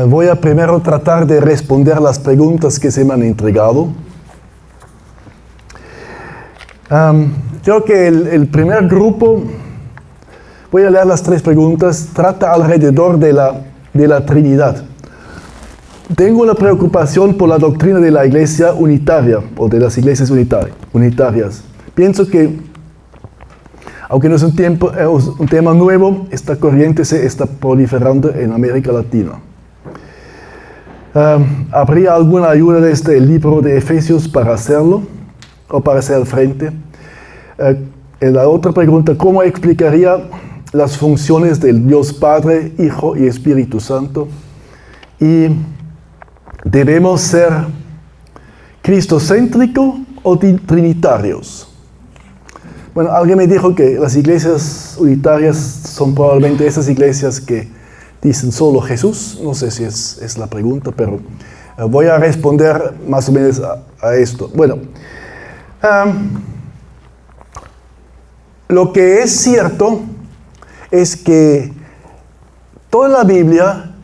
Voy a primero tratar de responder las preguntas que se me han entregado. Creo que el primer grupo, voy a leer las 3 preguntas, trata alrededor de la Trinidad. Tengo una preocupación por la doctrina de la iglesia unitaria, o de las iglesias unitarias. Pienso que, aunque no es un tema nuevo, esta corriente se está proliferando en América Latina. ¿Habría alguna ayuda desde el libro de Efesios para hacerlo, o para hacer frente? La otra pregunta, ¿cómo explicaría las funciones del Dios Padre, Hijo y Espíritu Santo? Y ¿debemos ser cristocéntricos o trinitarios? Bueno, alguien me dijo que las iglesias unitarias son probablemente esas iglesias que dicen solo Jesús. No sé si es la pregunta, pero voy a responder más o menos a esto. Bueno, lo que es cierto es que toda la Biblia,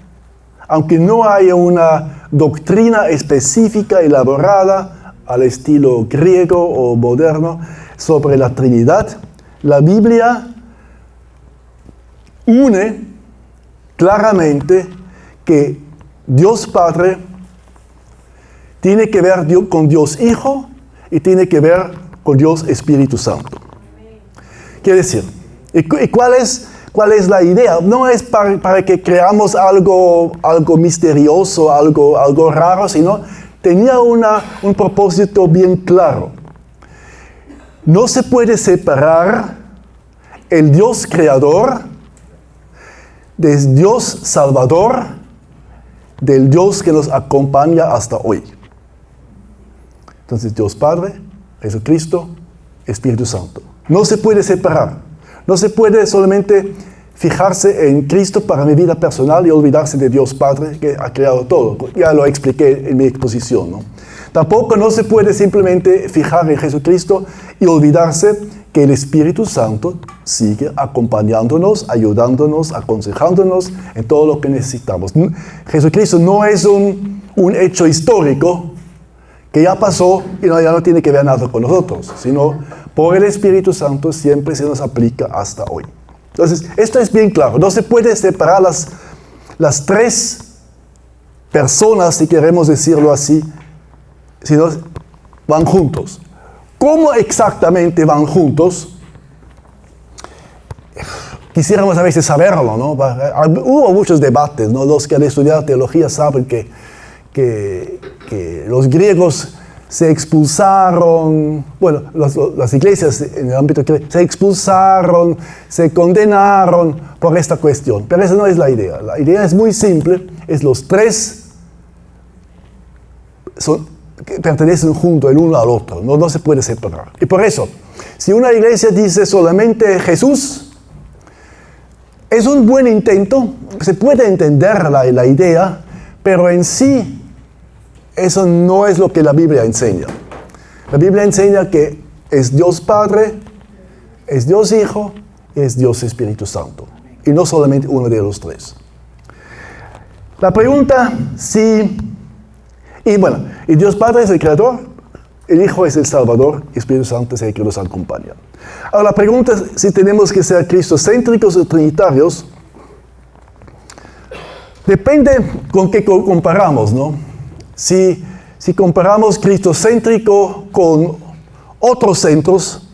aunque no haya una doctrina específica elaborada al estilo griego o moderno sobre la Trinidad, la Biblia une claramente que Dios Padre tiene que ver con Dios Hijo y tiene que ver con Dios Espíritu Santo. Quiere decir, ¿y cuál es la idea? No es para que creamos algo misterioso, algo raro, sino tenía un propósito bien claro. No se puede separar el Dios creador del Dios salvador, del Dios que nos acompaña hasta hoy. Entonces, Dios Padre, Jesucristo, Espíritu Santo. No se puede separar. No se puede solamente fijarse en Cristo para mi vida personal y olvidarse de Dios Padre que ha creado todo. Ya lo expliqué en mi exposición, ¿no? Tampoco no se puede simplemente fijar en Jesucristo y olvidarse que el Espíritu Santo sigue acompañándonos, ayudándonos, aconsejándonos en todo lo que necesitamos. Jesucristo no es un hecho histórico que ya pasó y ya no tiene que ver nada con nosotros, sino por el Espíritu Santo siempre se nos aplica hasta hoy. Entonces, esto es bien claro. No se puede separar las 3 personas, si queremos decirlo así, sino van juntos. ¿Cómo exactamente van juntos? Quisiéramos a veces saberlo, ¿no? Hubo muchos debates, ¿no? Los que han estudiado teología saben que los griegos se expulsaron, bueno, las iglesias en el ámbito que se expulsaron, se condenaron por esta cuestión. Pero esa no es la idea. La idea es muy simple, es los 3 que pertenecen juntos el uno al otro, no se puede separar. Y por eso, si una iglesia dice solamente Jesús, es un buen intento, se puede entender la idea, pero en sí, eso no es lo que la Biblia enseña. La Biblia enseña que es Dios Padre, es Dios Hijo, y es Dios Espíritu Santo. Y no solamente uno de los 3. La pregunta, y Dios Padre es el Creador, el Hijo es el Salvador, y el Espíritu Santo es el que nos acompaña. Ahora la pregunta es si tenemos que ser cristocéntricos o trinitarios. Depende con qué comparamos, ¿no? Si comparamos cristocéntrico con otros centros,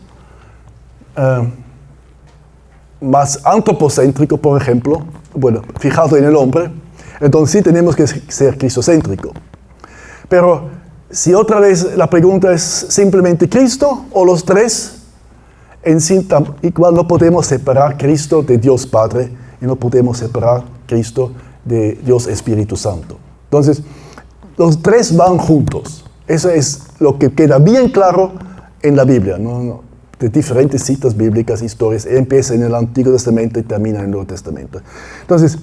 más antropocéntrico, por ejemplo, bueno, fijado en el hombre, entonces sí tenemos que ser cristocéntrico. Pero si otra vez la pregunta es simplemente Cristo o los 3, en sí igual no podemos separar Cristo de Dios Padre y no podemos separar Cristo de Dios Espíritu Santo. Entonces, los 3 van juntos. Eso es lo que queda bien claro en la Biblia, ¿no? De diferentes citas bíblicas, historias. Empieza en el Antiguo Testamento y termina en el Nuevo Testamento. Entonces,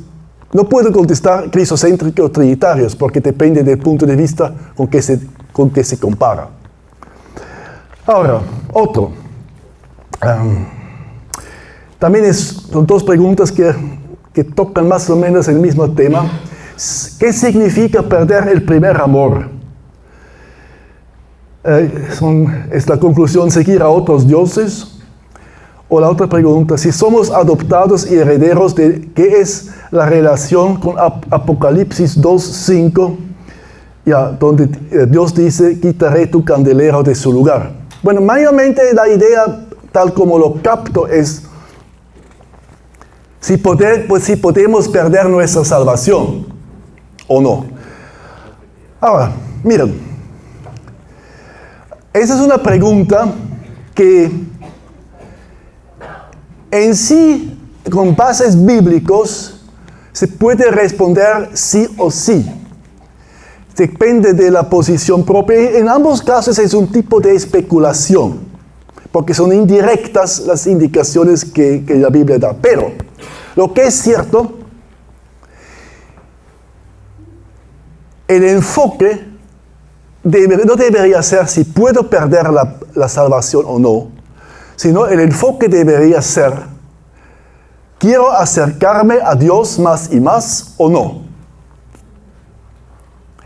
no puedo contestar cristocéntricos o trinitarios porque depende del punto de vista con que se compara. Ahora, otro. También son 2 preguntas que tocan más o menos el mismo tema. ¿Qué significa perder el primer amor? Es la conclusión, seguir a otros dioses. O la otra pregunta, si somos adoptados y herederos de qué es la relación con Apocalipsis 2:5, ya, donde Dios dice, quitaré tu candelero de su lugar. Bueno, mayormente la idea, tal como lo capto, es si podemos perder nuestra salvación o no. Ahora, miren, esa es una pregunta que en sí, con bases bíblicos, se puede responder sí o sí. Depende de la posición propia. En ambos casos es un tipo de especulación, porque son indirectas las indicaciones que la Biblia da. Pero lo que es cierto, el enfoque no debería ser si puedo perder la salvación o no, sino el enfoque debería ser, ¿quiero acercarme a Dios más y más o no?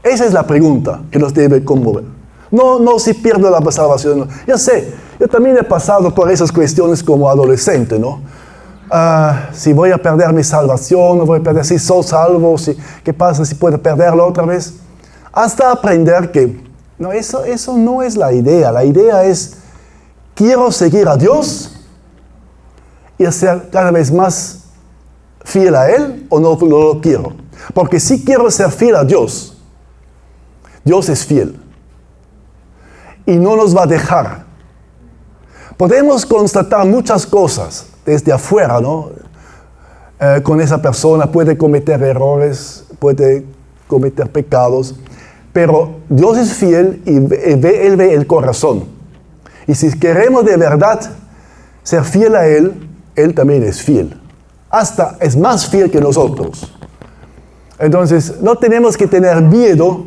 Esa es la pregunta que nos debe conmover. No si pierdo la salvación. No. Yo sé, yo también he pasado por esas cuestiones como adolescente, ¿no? Si voy a perder mi salvación, no voy a perder, si soy salvo, ¿qué pasa si puedo perderlo otra vez? Hasta aprender que, no, eso no es la idea. La idea es, ¿quiero seguir a Dios y ser cada vez más fiel a Él o no lo quiero? Porque si quiero ser fiel a Dios, Dios es fiel y no nos va a dejar. Podemos constatar muchas cosas desde afuera, ¿no? Con esa persona puede cometer errores, puede cometer pecados, pero Dios es fiel y Él ve el corazón. Y si queremos de verdad ser fiel a Él, Él también es fiel. Hasta es más fiel que nosotros. Entonces, no tenemos que tener miedo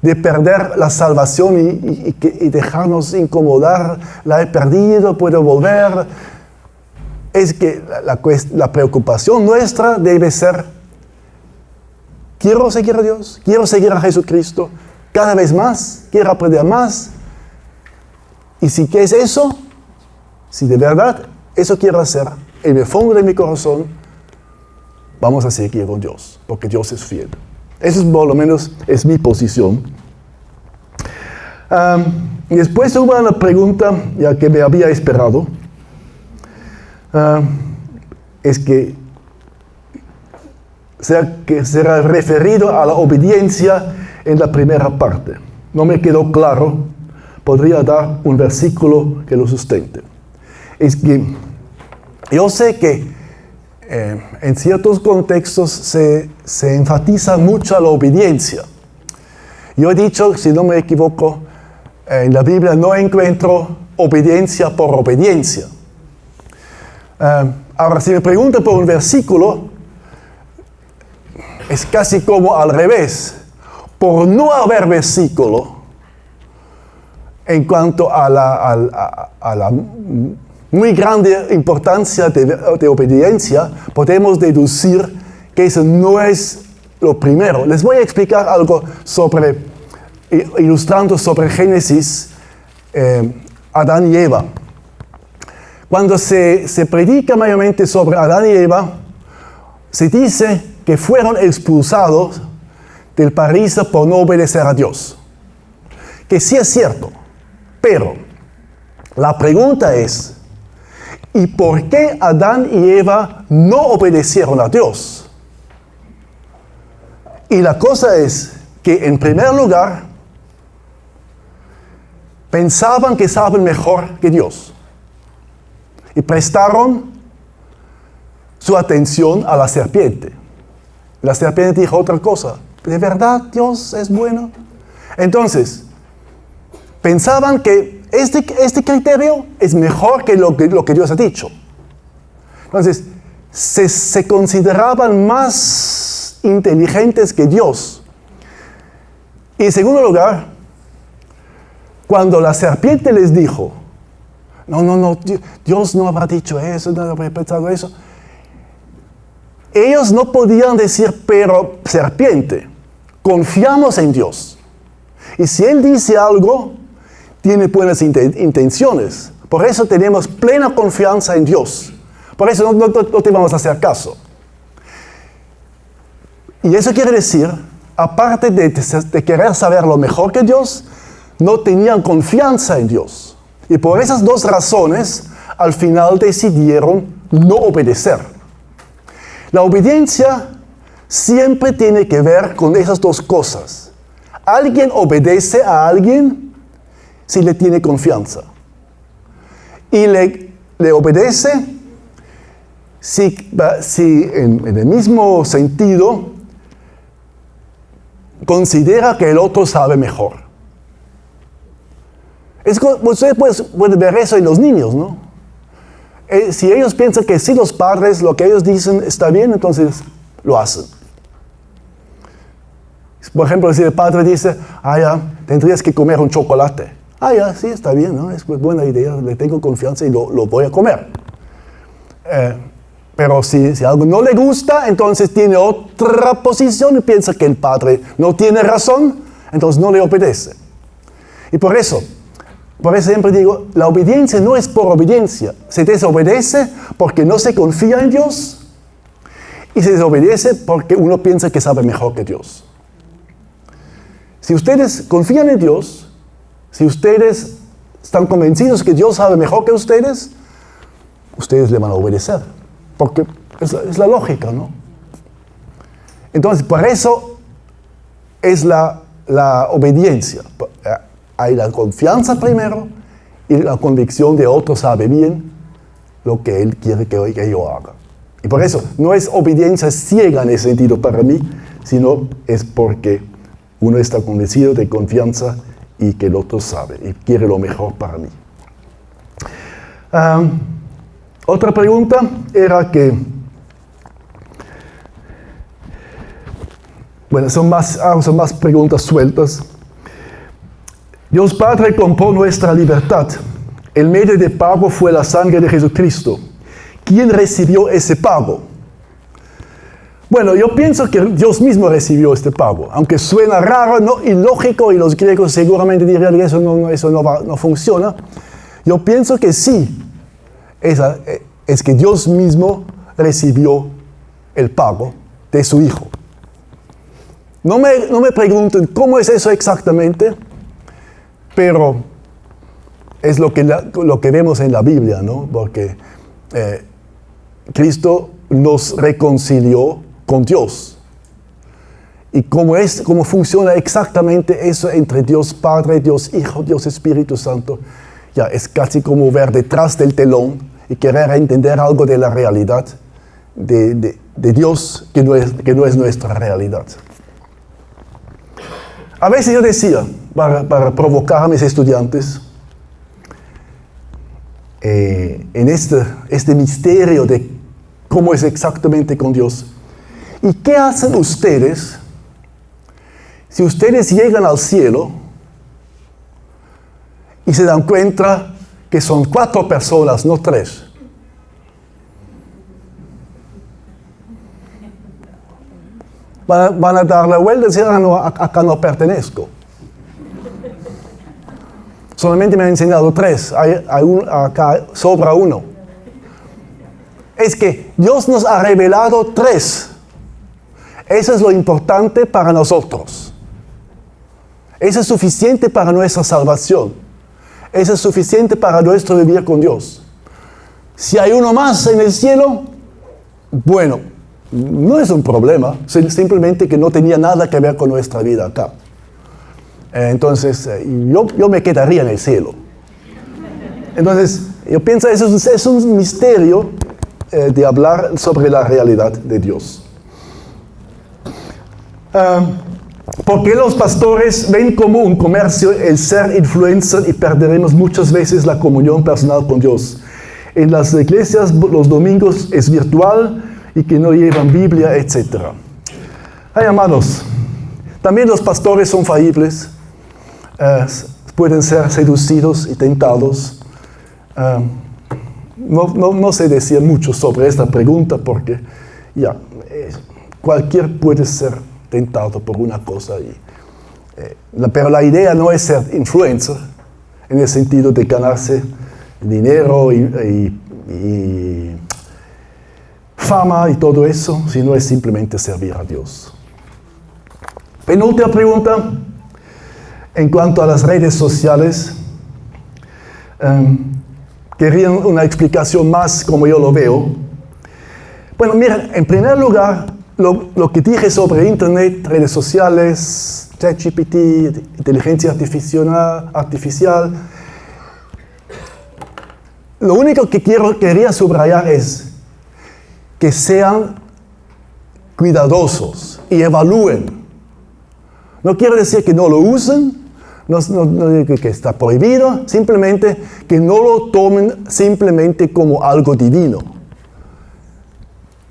de perder la salvación y dejarnos incomodar. La he perdido, puedo volver. Es que la preocupación nuestra debe ser, quiero seguir a Dios, quiero seguir a Jesucristo cada vez más, quiero aprender más. Y si ¿qué es eso? Si de verdad eso quiero hacer, en el fondo de mi corazón, vamos a seguir con Dios, porque Dios es fiel. Eso es por lo menos es mi posición. Y después hubo una pregunta ya que me había esperado. Es que será referido a la obediencia en la primera parte. No me quedó claro. Podría dar un versículo que lo sustente. Es que yo sé que en ciertos contextos se enfatiza mucho la obediencia. Yo he dicho, si no me equivoco, en la Biblia no encuentro obediencia por obediencia. Ahora, si me preguntan por un versículo, es casi como al revés. Por no haber versículo, en cuanto a la muy grande importancia de obediencia, podemos deducir que eso no es lo primero. Les voy a explicar algo ilustrando sobre Génesis, Adán y Eva. Cuando se predica mayormente sobre Adán y Eva, se dice que fueron expulsados del paraíso por no obedecer a Dios. Que sí es cierto, pero la pregunta es, ¿y por qué Adán y Eva no obedecieron a Dios? Y la cosa es que, en primer lugar, pensaban que saben mejor que Dios. Y prestaron su atención a la serpiente. La serpiente dijo otra cosa. ¿De verdad Dios es bueno? Entonces, pensaban que este criterio es mejor que lo que Dios ha dicho. Entonces, se consideraban más inteligentes que Dios. Y en segundo lugar, cuando la serpiente les dijo, no, Dios no habrá dicho eso, no habrá pensado eso, ellos no podían decir, pero serpiente, confiamos en Dios. Y si Él dice algo, tiene buenas intenciones. Por eso tenemos plena confianza en Dios. Por eso no te vamos a hacer caso. Y eso quiere decir, aparte de querer saber lo mejor que Dios, no tenían confianza en Dios. Y por esas dos razones, al final decidieron no obedecer. La obediencia siempre tiene que ver con esas dos cosas. Alguien obedece a alguien si le tiene confianza. Y le obedece si en el mismo sentido considera que el otro sabe mejor. Usted puede ver eso en los niños, ¿no? Si ellos piensan que sí, los padres, lo que ellos dicen está bien, entonces lo hacen. Por ejemplo, si el padre dice, ya, tendrías que comer un chocolate. Ya, sí, está bien, ¿no? Es buena idea, le tengo confianza y lo voy a comer. Pero si algo no le gusta, entonces tiene otra posición y piensa que el padre no tiene razón, entonces no le obedece. Y por eso siempre digo, la obediencia no es por obediencia. Se desobedece porque no se confía en Dios y se desobedece porque uno piensa que sabe mejor que Dios. Si ustedes confían en Dios, si ustedes están convencidos que Dios sabe mejor que ustedes le van a obedecer. Porque es la lógica, ¿no? Entonces, por eso es la obediencia. Hay la confianza primero y la convicción de otro sabe bien lo que Él quiere que yo haga. Y por eso no es obediencia ciega en ese sentido para mí, sino es porque uno está convencido de confianza y que el otro sabe y quiere lo mejor para mí. Otra pregunta era que, bueno, son más preguntas sueltas. Dios Padre compró nuestra libertad. El medio de pago fue la sangre de Jesucristo. ¿Quién recibió ese pago? Bueno, yo pienso que Dios mismo recibió este pago, aunque suena raro, no, ilógico, y los griegos seguramente dirían que eso no funciona. Yo pienso que sí, es que Dios mismo recibió el pago de su Hijo. No me pregunten cómo es eso exactamente, pero es lo que vemos en la Biblia, ¿no? Porque Cristo nos reconcilió con Dios. Y cómo funciona exactamente eso entre Dios Padre, Dios Hijo, Dios Espíritu Santo, ya es casi como ver detrás del telón y querer entender algo de la realidad de Dios que no es nuestra realidad. A veces yo decía, para provocar a mis estudiantes, en este misterio de cómo es exactamente con Dios. ¿Y qué hacen ustedes si ustedes llegan al cielo y se dan cuenta que son 4 personas, no 3? Van a dar la vuelta y decir, acá no pertenezco. Solamente me han enseñado 3, acá sobra 1. Es que Dios nos ha revelado 3. Eso es lo importante para nosotros. Eso es suficiente para nuestra salvación. Eso es suficiente para nuestro vivir con Dios. Si hay uno más en el cielo, bueno, no es un problema, simplemente que no tenía nada que ver con nuestra vida acá. Entonces, yo me quedaría en el cielo. Entonces, yo pienso que eso es un misterio de hablar sobre la realidad de Dios. ¿Por qué los pastores ven como un comercio el ser influencer y perderemos muchas veces la comunión personal con Dios? En las iglesias los domingos es virtual y que no llevan Biblia, etc. Ay, hermanos, también los pastores son falibles, pueden ser seducidos y tentados. No sé decir mucho sobre esta pregunta porque cualquier puede ser tentado por una cosa. Pero la idea no es ser influencer, en el sentido de ganarse dinero y fama y todo eso, sino es simplemente servir a Dios. Penúltima pregunta, en cuanto a las redes sociales, quería una explicación más como yo lo veo. Bueno, miren, en primer lugar, lo que dije sobre Internet, redes sociales, ChatGPT, inteligencia artificial, lo único que quería subrayar es que sean cuidadosos y evalúen. No quiero decir que no lo usen, no digo que está prohibido, simplemente que no lo tomen simplemente como algo divino.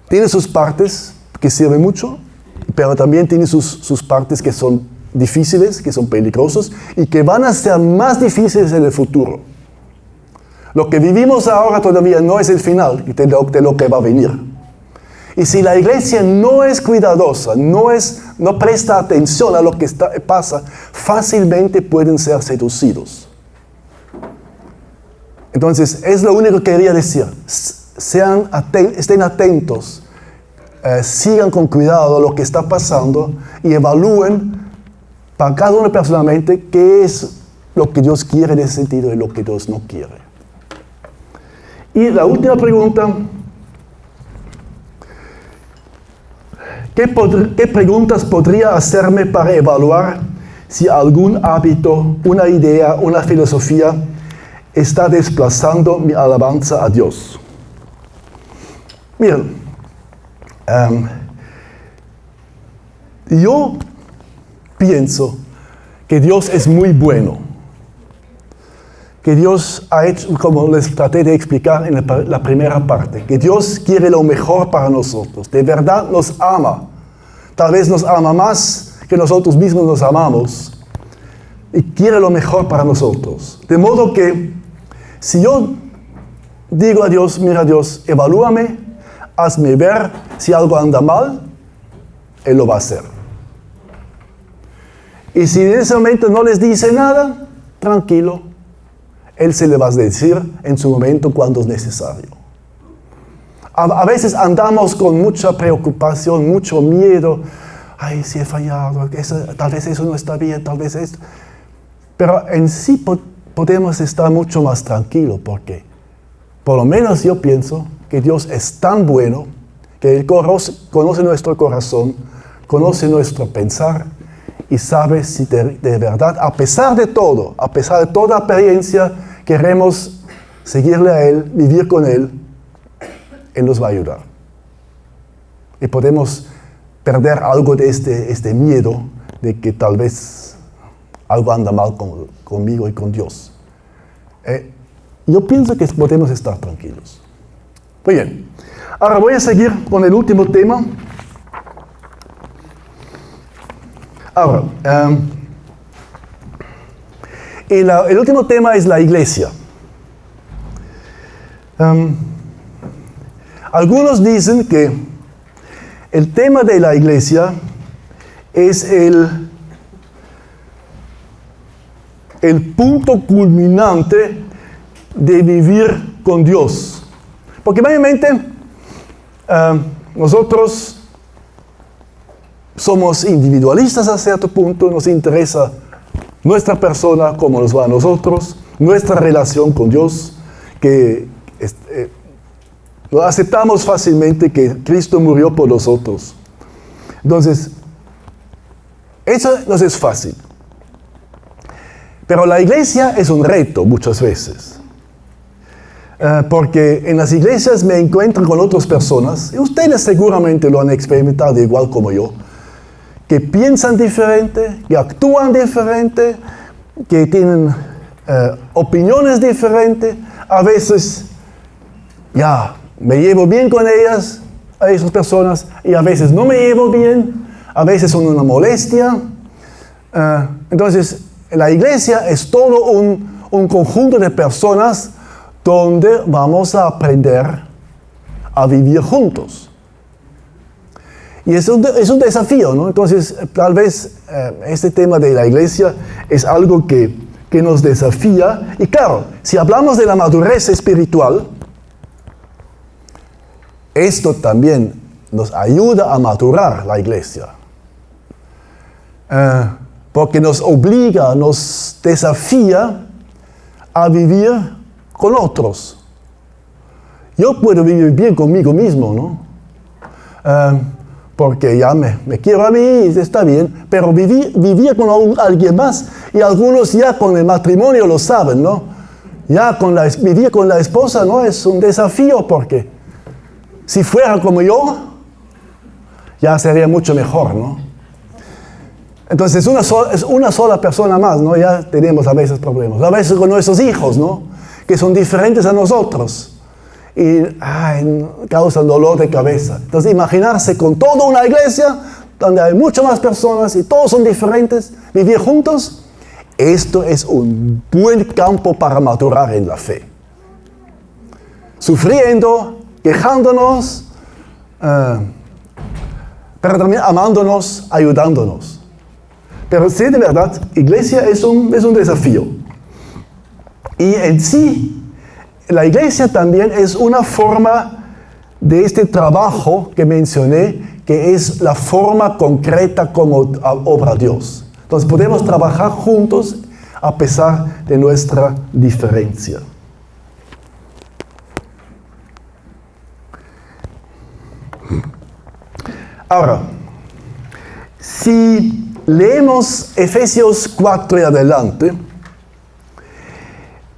Tiene sus partes que sirven mucho, pero también tiene sus partes que son difíciles, que son peligrosos y que van a ser más difíciles en el futuro. Lo que vivimos ahora todavía no es el final de lo que va a venir. Y si la iglesia no es cuidadosa, no presta atención a lo que pasa, fácilmente pueden ser seducidos. Entonces, es lo único que quería decir. Estén atentos, sigan con cuidado lo que está pasando y evalúen para cada uno personalmente qué es lo que Dios quiere en ese sentido y lo que Dios no quiere. Y la última pregunta. ¿Qué preguntas podría hacerme para evaluar si algún hábito, una idea, una filosofía está desplazando mi alabanza a Dios? Miren, yo pienso que Dios es muy bueno. Que Dios ha hecho, como les traté de explicar en la primera parte, que Dios quiere lo mejor para nosotros, de verdad nos ama, tal vez nos ama más que nosotros mismos nos amamos, y quiere lo mejor para nosotros. De modo que, si yo digo a Dios, mira Dios, evalúame, hazme ver si algo anda mal, Él lo va a hacer. Y si en ese momento no les dice nada, tranquilo, Él se le va a decir en su momento cuando es necesario. A veces andamos con mucha preocupación, mucho miedo. Ay, si he fallado, tal vez eso no está bien, tal vez esto. Pero en sí podemos estar mucho más tranquilos porque, por lo menos yo pienso que Dios es tan bueno que Él conoce nuestro corazón, conoce nuestro pensar y sabe si de verdad, a pesar de todo, a pesar de toda apariencia, queremos seguirle a Él, vivir con Él, Él nos va a ayudar. Y podemos perder algo de este miedo de que tal vez algo anda mal conmigo y con Dios. Yo pienso que podemos estar tranquilos. Muy bien. Ahora voy a seguir con el último tema. Ahora, el último tema es la iglesia. Algunos dicen que el tema de la iglesia es el punto culminante de vivir con Dios. Porque obviamente nosotros somos individualistas a cierto punto, nos interesa nuestra persona, cómo nos va a nosotros, nuestra relación con Dios, que lo aceptamos fácilmente que Cristo murió por nosotros. Entonces, eso nos es fácil. Pero la iglesia es un reto muchas veces. Porque en las iglesias me encuentro con otras personas, y ustedes seguramente lo han experimentado igual como yo, que piensan diferente, que actúan diferente, que tienen opiniones diferentes. A veces ya me llevo bien con ellas, a esas personas, y a veces no me llevo bien, a veces son una molestia. Entonces, la iglesia es todo un conjunto de personas donde vamos a aprender a vivir juntos. Y es un desafío, ¿no? Entonces, tal vez este tema de la iglesia es algo que nos desafía. Y claro, si hablamos de la madurez espiritual, esto también nos ayuda a madurar la iglesia. Porque nos obliga, nos desafía a vivir con otros. Yo puedo vivir bien conmigo mismo, ¿no? Porque ya me quiero a mí, está bien, pero vivir con alguien más, y algunos ya con el matrimonio lo saben, ¿no? Ya vivir con la esposa, ¿no? Es un desafío, porque si fuera como yo, ya sería mucho mejor, ¿no? Entonces es una sola persona más, ¿no? Ya tenemos a veces problemas. A veces con nuestros hijos, ¿no? Que son diferentes a nosotros. Y causan dolor de cabeza. Entonces imaginarse con toda una iglesia donde hay muchas más personas y todos son diferentes, vivir juntos, esto es un buen campo para madurar en la fe. Sufriendo, quejándonos, pero también amándonos, ayudándonos. Pero sí, de verdad, iglesia es un desafío. Y en sí, la iglesia también es una forma de este trabajo que mencioné, que es la forma concreta como obra Dios. Entonces podemos trabajar juntos a pesar de nuestra diferencia. Ahora, si leemos Efesios 4 y adelante,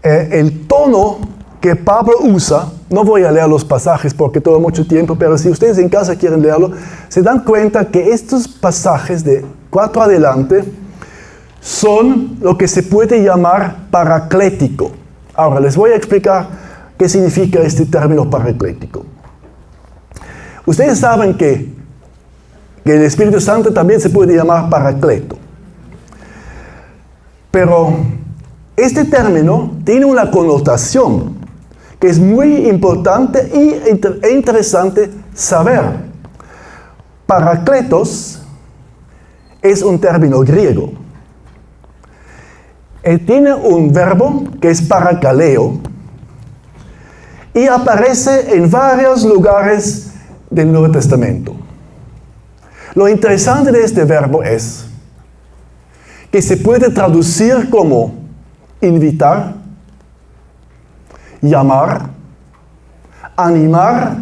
el tono que Pablo usa, no voy a leer los pasajes porque toma mucho tiempo, pero si ustedes en casa quieren leerlo, se dan cuenta que estos pasajes de 4 adelante son lo que se puede llamar paraclético. Ahora les voy a explicar qué significa este término paraclético. Ustedes saben que el Espíritu Santo también se puede llamar paracleto. Pero este término tiene una connotación que es muy importante e interesante saber. Paracletos es un término griego. Tiene un verbo que es parakaleo y aparece en varios lugares del Nuevo Testamento. Lo interesante de este verbo es que se puede traducir como invitar, llamar, animar,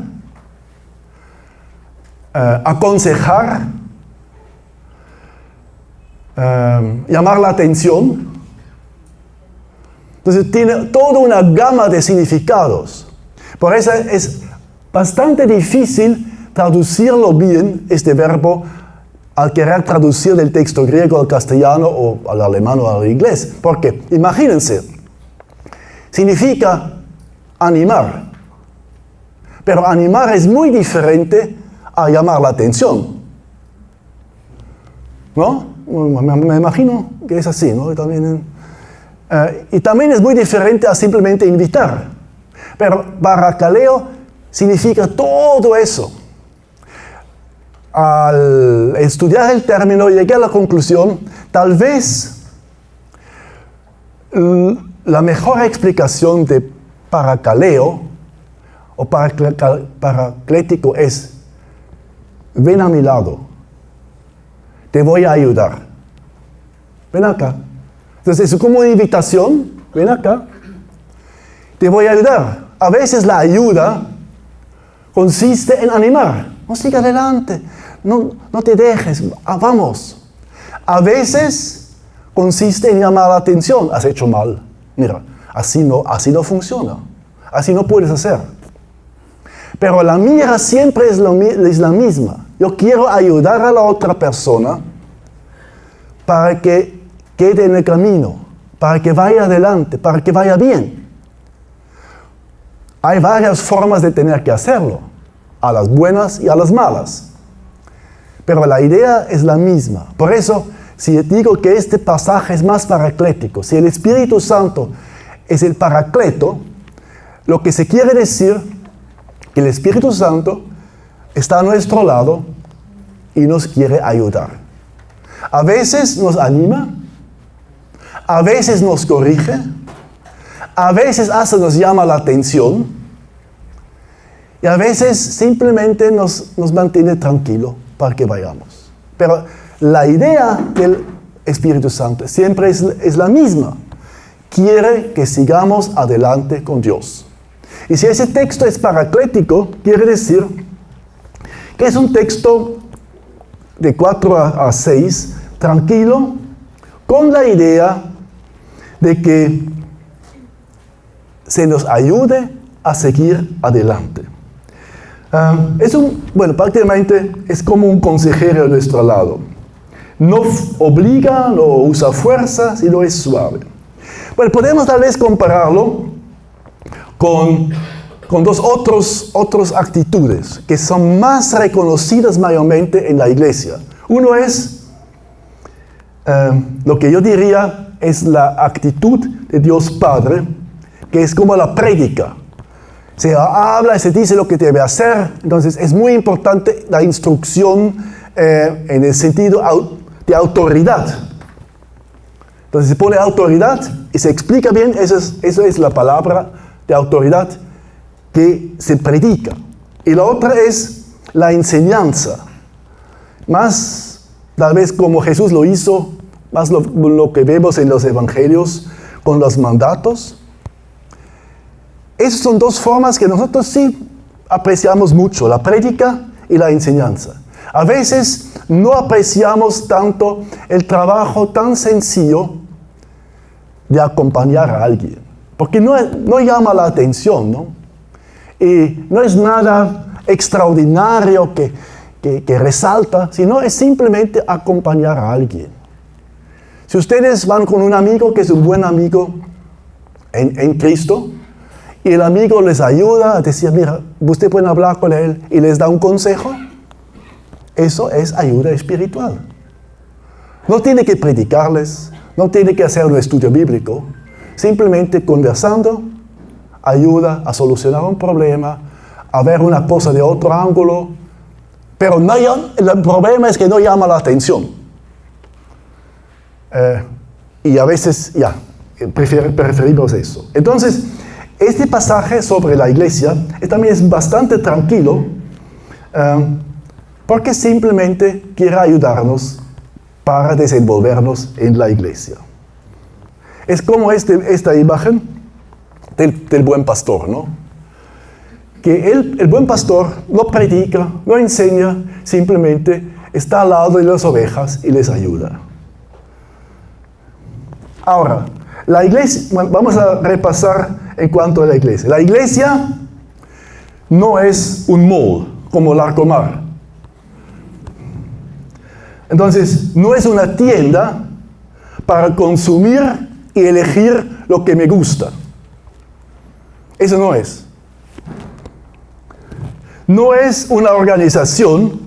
aconsejar, llamar la atención. Entonces tiene toda una gama de significados. Por eso es bastante difícil traducirlo bien, este verbo, al querer traducir del texto griego al castellano o al alemán o al inglés. Porque, imagínense, significa animar. Pero animar es muy diferente a llamar la atención. ¿No? Me imagino que es así, ¿no? Y también es muy diferente a simplemente invitar. Pero parakaleo significa todo eso. Al estudiar el término llegué a la conclusión, tal vez la mejor explicación de parakaleo o paraclético es: ven a mi lado, te voy a ayudar, ven acá. Entonces es como una invitación, ven acá, te voy a ayudar. A veces la ayuda consiste en animar, no siga adelante, no te dejes, vamos. A veces consiste en llamar la atención, has hecho mal, mira, así no funciona, así no puedes hacer. Pero la mira siempre es la misma. Yo quiero ayudar a la otra persona para que quede en el camino, para que vaya adelante, para que vaya bien. Hay varias formas de tener que hacerlo, a las buenas y a las malas. Pero la idea es la misma. Por eso, si digo que este pasaje es más paraclético, si el Espíritu Santo es el paracleto, lo que se quiere decir que el Espíritu Santo está a nuestro lado y nos quiere ayudar. A veces nos anima, a veces nos corrige, a veces hasta nos llama la atención y a veces simplemente nos mantiene tranquilo para que vayamos. Pero la idea del Espíritu Santo siempre es la misma. Quiere que sigamos adelante con Dios. Y si ese texto es paraclético, quiere decir que es un texto de 4 a 6, tranquilo, con la idea de que se nos ayude a seguir adelante. Prácticamente es como un consejero a nuestro lado. No obliga, no usa fuerza, sino es suave. Bueno, podemos tal vez compararlo con dos otras actitudes que son más reconocidas mayormente en la iglesia. Uno es lo que yo diría es la actitud de Dios Padre, que es como la prédica. Se habla y se dice lo que debe hacer, entonces es muy importante la instrucción en el sentido de autoridad. Entonces se pone autoridad y se explica bien, eso es la palabra de autoridad que se predica. Y la otra es la enseñanza. Más tal vez como Jesús lo hizo, más lo que vemos en los evangelios con los mandatos. Esas son dos formas que nosotros sí apreciamos mucho, la prédica y la enseñanza. A veces no apreciamos tanto el trabajo tan sencillo de acompañar a alguien, porque no llama la atención, ¿no? Y no es nada extraordinario que resalta, sino es simplemente acompañar a alguien. Si ustedes van con un amigo que es un buen amigo en Cristo, y el amigo les ayuda a decir, mira, usted puede hablar con él y les da un consejo, eso es ayuda espiritual. No tiene que predicarles, no tiene que hacer un estudio bíblico, simplemente conversando ayuda a solucionar un problema, a ver una cosa de otro ángulo, pero el problema es que no llama la atención. Y a veces, preferimos eso. Entonces, este pasaje sobre la iglesia también es bastante tranquilo, porque simplemente quiere ayudarnos para desenvolvernos en la iglesia. Es como esta imagen del buen pastor, ¿no? Que el buen pastor no predica, no enseña, simplemente está al lado de las ovejas y les ayuda. Ahora, la iglesia, vamos a repasar en cuanto a la iglesia. La iglesia no es un mall como Larcomar. Entonces, no es una tienda para consumir y elegir lo que me gusta. Eso no es. No es una organización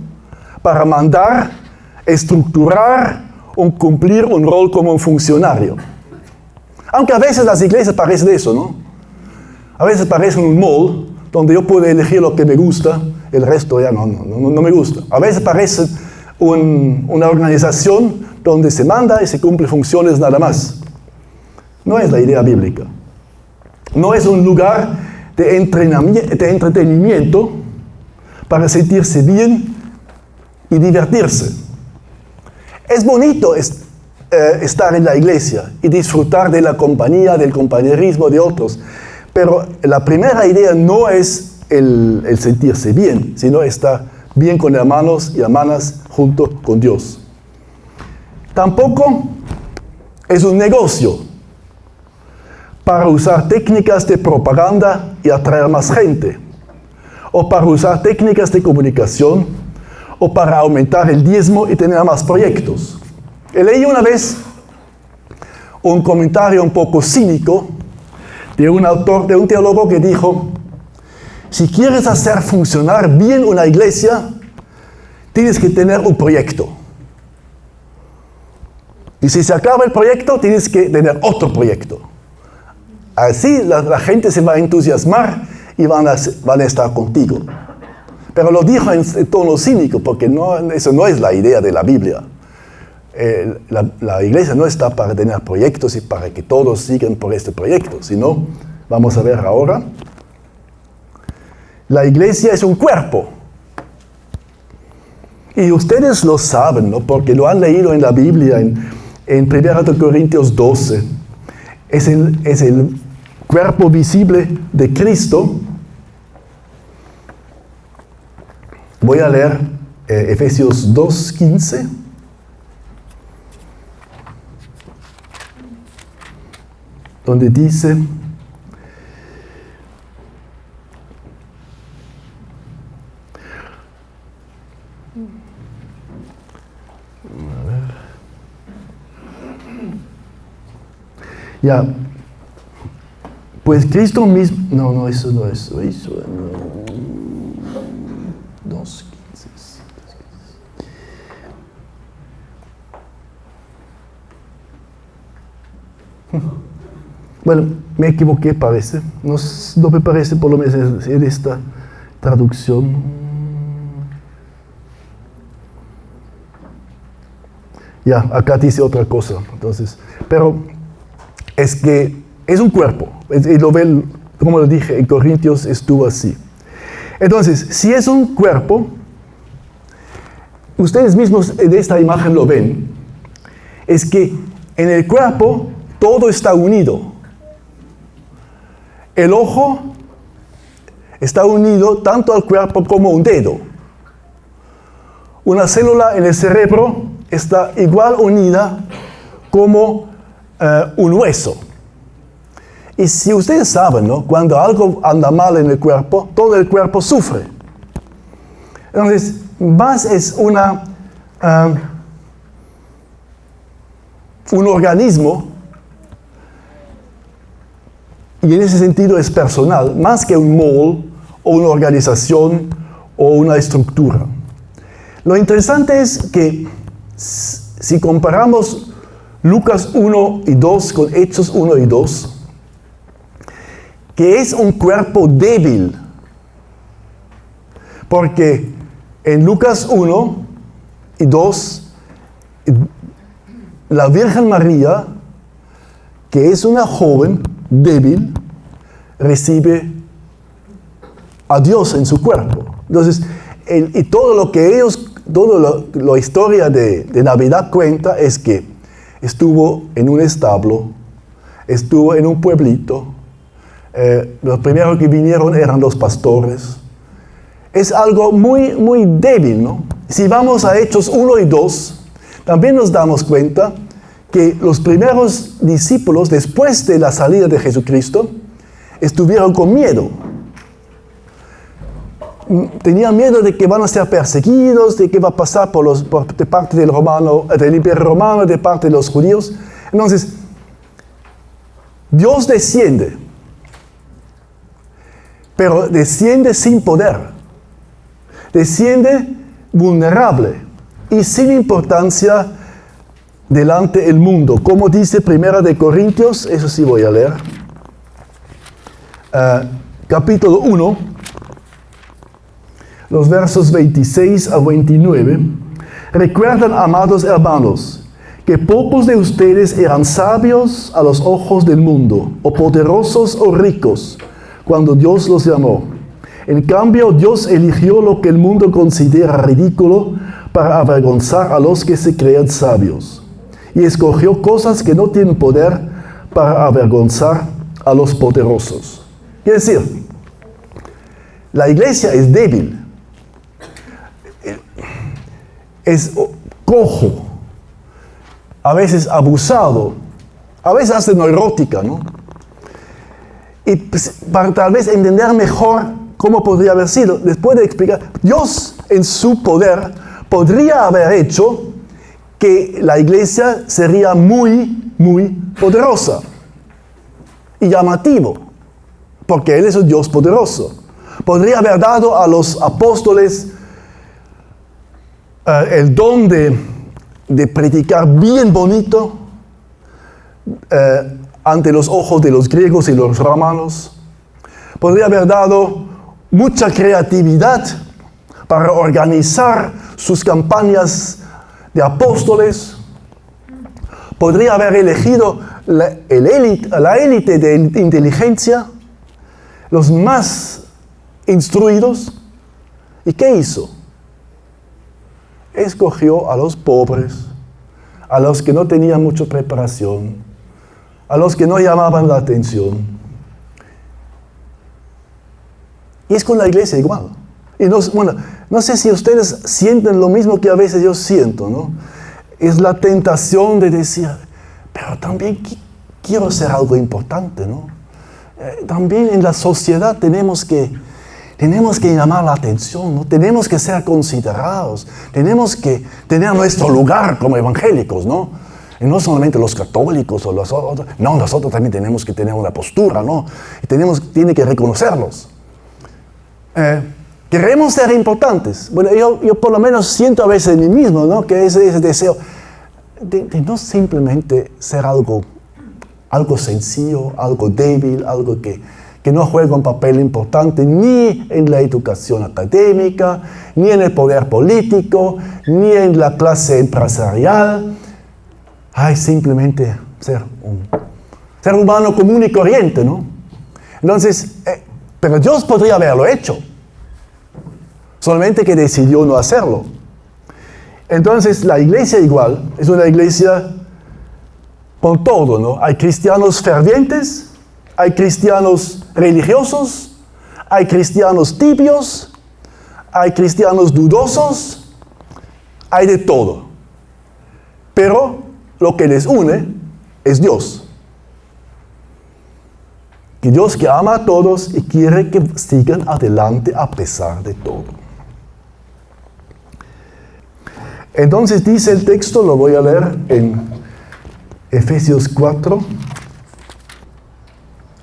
para mandar, estructurar o cumplir un rol como un funcionario. Aunque a veces las iglesias parecen eso, ¿no? A veces parecen un mall donde yo puedo elegir lo que me gusta, el resto ya no me gusta. A veces parece una organización donde se manda y se cumple funciones nada más. No es la idea bíblica. No es un lugar de entretenimiento para sentirse bien y divertirse. Es bonito estar en la iglesia y disfrutar de la compañía, del compañerismo de otros, pero la primera idea no es el sentirse bien, sino estar bien con hermanos y hermanas junto con Dios. Tampoco es un negocio para usar técnicas de propaganda y atraer más gente, o para usar técnicas de comunicación, o para aumentar el diezmo y tener más proyectos. Leí una vez un comentario un poco cínico de un teólogo que dijo: si quieres hacer funcionar bien una iglesia, tienes que tener un proyecto. Y si se acaba el proyecto, tienes que tener otro proyecto. Así la gente se va a entusiasmar y van a estar contigo. Pero lo dijo en tono cínico, porque eso no es la idea de la Biblia. La iglesia no está para tener proyectos y para que todos sigan por este proyecto, sino, vamos a ver ahora, la iglesia es un cuerpo. Y ustedes lo saben, ¿no? Porque lo han leído en la Biblia, en 1 Corintios 12. Es el cuerpo visible de Cristo. Voy a leer Efesios 2:15. Donde dice, ya, pues Cristo mismo, no, eso no es, eso no, 2:15. Bueno, me equivoqué, parece. No me parece, por lo menos en esta traducción. Ya, acá dice otra cosa. Entonces, pero es que es un cuerpo. Y lo ven, como lo dije, en Corintios estuvo así. Entonces, si es un cuerpo, ustedes mismos en esta imagen lo ven, es que en el cuerpo todo está unido. El ojo está unido tanto al cuerpo como un dedo. Una célula en el cerebro está igual unida como un hueso. Y si ustedes saben, ¿no? Cuando algo anda mal en el cuerpo, todo el cuerpo sufre. Entonces, más es un organismo, y en ese sentido es personal, más que un mole o una organización o una estructura. Lo interesante es que si comparamos Lucas 1 y 2 con Hechos 1 y 2, que es un cuerpo débil, porque en Lucas 1 y 2, la Virgen María, que es una joven débil, recibe a Dios en su cuerpo. Entonces, y todo lo que la historia de Navidad cuenta es que estuvo en un establo, estuvo en un pueblito, los primeros que vinieron eran los pastores. Es algo muy, muy débil, ¿no? Si vamos a Hechos 1 y 2, también nos damos cuenta que los primeros discípulos, después de la salida de Jesucristo, estuvieron con miedo. Tenían miedo de que van a ser perseguidos, de que va a pasar de parte del Imperio Romano, de parte de los judíos. Entonces, Dios desciende, pero desciende sin poder. Desciende vulnerable y sin importancia delante del mundo. Como dice 1 Corintios, eso sí voy a leer, capítulo 1, los versos 26 a 29, recuerdan, amados hermanos, que pocos de ustedes eran sabios a los ojos del mundo, o poderosos o ricos, cuando Dios los llamó. En cambio, Dios eligió lo que el mundo considera ridículo para avergonzar a los que se creen sabios. Y escogió cosas que no tienen poder para avergonzar a los poderosos. Quiere decir, la iglesia es débil, es cojo, a veces abusado, a veces hasta neurótica, ¿no? Y para tal vez entender mejor cómo podría haber sido, les puedo explicar, Dios en su poder podría haber hecho que la iglesia sería muy, muy poderosa y llamativo, porque Él es un Dios poderoso. Podría haber dado a los apóstoles el don de predicar bien bonito ante los ojos de los griegos y los romanos. Podría haber dado mucha creatividad para organizar sus campañas de apóstoles. Podría haber elegido la élite de inteligencia, los más instruidos. ¿Y qué hizo? Escogió a los pobres, a los que no tenían mucha preparación, a los que no llamaban la atención. Y es con la iglesia igual. Y no sé si ustedes sienten lo mismo que a veces yo siento, ¿no? Es la tentación de decir, pero también quiero ser algo importante, ¿no? También en la sociedad tenemos que llamar la atención, ¿no? Tenemos que ser considerados, tenemos que tener nuestro lugar como evangélicos, ¿no? Y no solamente los católicos o los otros, no, nosotros también tenemos que tener una postura, ¿no? Y tiene que reconocerlos. Queremos ser importantes. Bueno, yo por lo menos siento a veces en mí mismo, ¿no? Que ese deseo de no simplemente ser algo sencillo, algo débil, algo que no juega un papel importante ni en la educación académica, ni en el poder político, ni en la clase empresarial. Simplemente ser un ser humano común y corriente, ¿no? Entonces, pero Dios podría haberlo hecho, solamente que decidió no hacerlo. Entonces, la iglesia igual es una iglesia con todo, ¿no? Hay cristianos fervientes, hay cristianos religiosos, hay cristianos tibios, hay cristianos dudosos, hay de todo. Pero lo que les une es Dios. Y Dios que ama a todos y quiere que sigan adelante a pesar de todo. Entonces dice el texto, lo voy a leer en Efesios 4.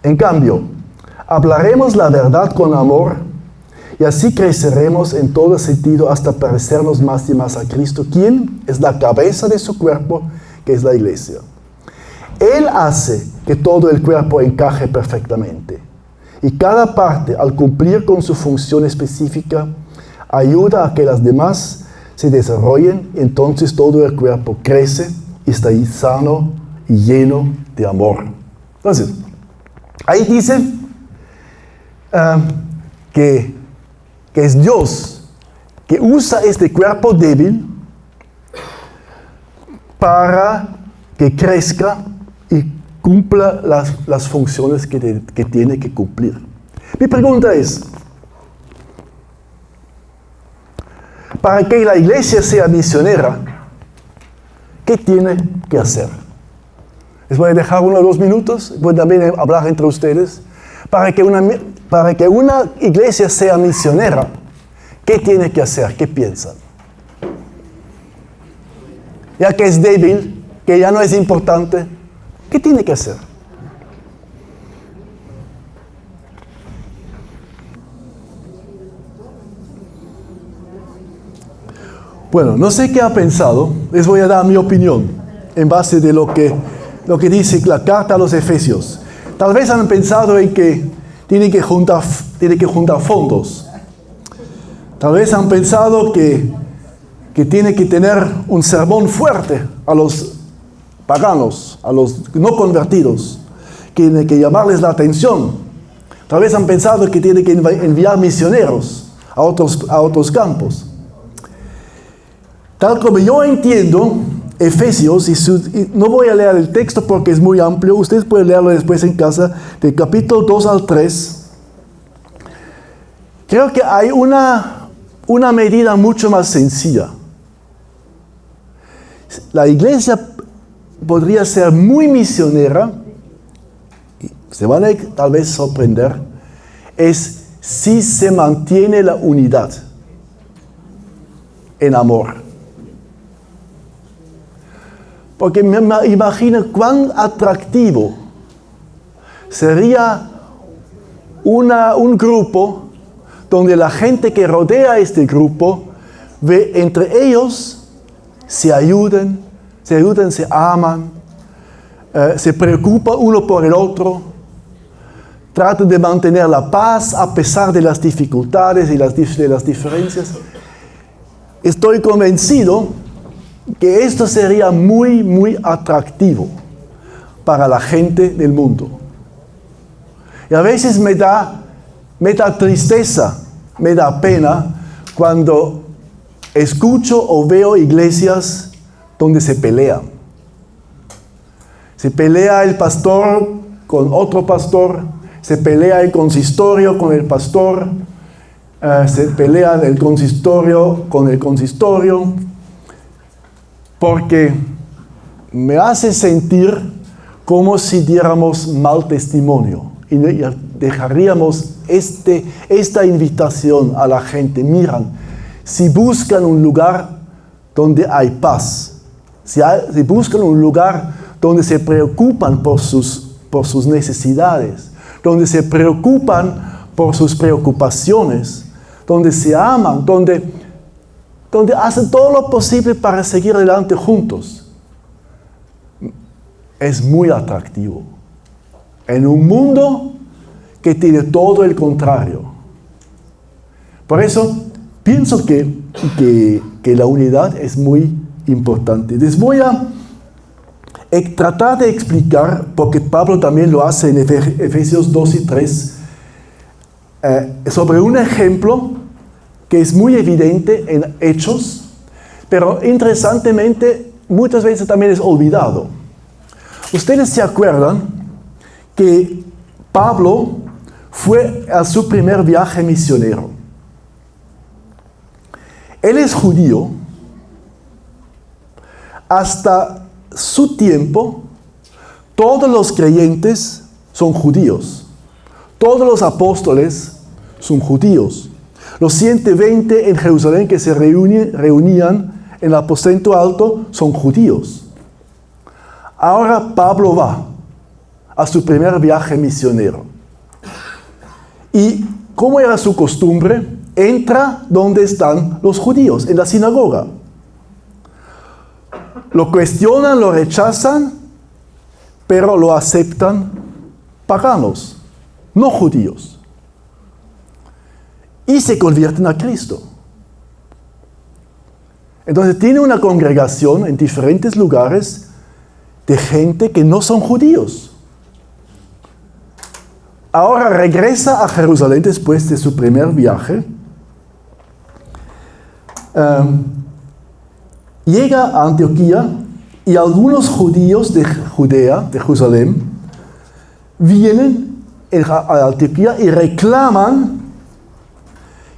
En cambio, hablaremos la verdad con amor y así creceremos en todo sentido hasta parecernos más y más a Cristo, quien es la cabeza de su cuerpo, que es la iglesia. Él hace que todo el cuerpo encaje perfectamente y cada parte, al cumplir con su función específica, ayuda a que las demás se desarrollen y entonces todo el cuerpo crece y está ahí sano y lleno de amor. Entonces, ahí dice que es Dios que usa este cuerpo débil para que crezca y cumpla las funciones que tiene que cumplir. Mi pregunta es, para que la iglesia sea misionera, ¿qué tiene que hacer? Les voy a dejar 1 o 2 minutos, voy también a hablar entre ustedes. Para que una iglesia sea misionera, ¿qué tiene que hacer? ¿Qué piensan? Ya que es débil, que ya no es importante, ¿qué tiene que hacer? Bueno, no sé qué ha pensado, les voy a dar mi opinión en base de lo que dice la carta a los Efesios. Tal vez han pensado en que tiene que juntar fondos. Tal vez han pensado que tiene que tener un sermón fuerte a los paganos, a los no convertidos, que tiene que llamarles la atención. Tal vez han pensado que tiene que enviar misioneros a otros campos. Tal como yo entiendo Efesios, y no voy a leer el texto porque es muy amplio, ustedes pueden leerlo después en casa, del capítulo 2 al 3. Creo que hay una medida mucho más sencilla. La iglesia podría ser muy misionera, y se van a tal vez sorprender, es si se mantiene la unidad en amor. Porque me imagino cuán atractivo sería un grupo donde la gente que rodea este grupo ve entre ellos, se ayudan, se aman, se preocupan uno por el otro, tratan de mantener la paz a pesar de las dificultades y de las diferencias. estoy convencido que esto sería muy, muy atractivo para la gente del mundo. Y a veces me da tristeza, me da pena cuando escucho o veo iglesias donde se pelean. Se pelea el pastor con otro pastor, se pelea el consistorio con el pastor, se pelea el consistorio con el consistorio, porque me hace sentir como si diéramos mal testimonio y dejaríamos esta invitación a la gente. Miran, si buscan un lugar donde hay paz, si buscan un lugar donde se preocupan por sus necesidades, donde se preocupan por sus preocupaciones, donde se aman, donde hacen todo lo posible para seguir adelante juntos, es muy atractivo. En un mundo que tiene todo el contrario. Por eso, pienso que la unidad es muy importante. Les voy a tratar de explicar, porque Pablo también lo hace en Efesios 2 y 3, sobre un ejemplo que es muy evidente en Hechos, pero interesantemente muchas veces también es olvidado. Ustedes se acuerdan que Pablo fue a su primer viaje misionero. Él es judío. Hasta su tiempo, todos los creyentes son judíos. Todos los apóstoles son judíos. Los 120 en Jerusalén que se reunían en el aposento alto son judíos. Ahora Pablo va a su primer viaje misionero. Y como era su costumbre, entra donde están los judíos, en la sinagoga. Lo cuestionan, lo rechazan, pero lo aceptan paganos, no judíos. Y se convierten a Cristo. Entonces tiene una congregación en diferentes lugares de gente que no son judíos. Ahora regresa a Jerusalén después de su primer viaje. Llega a Antioquía y algunos judíos de Judea, de Jerusalén, vienen a Antioquía y reclaman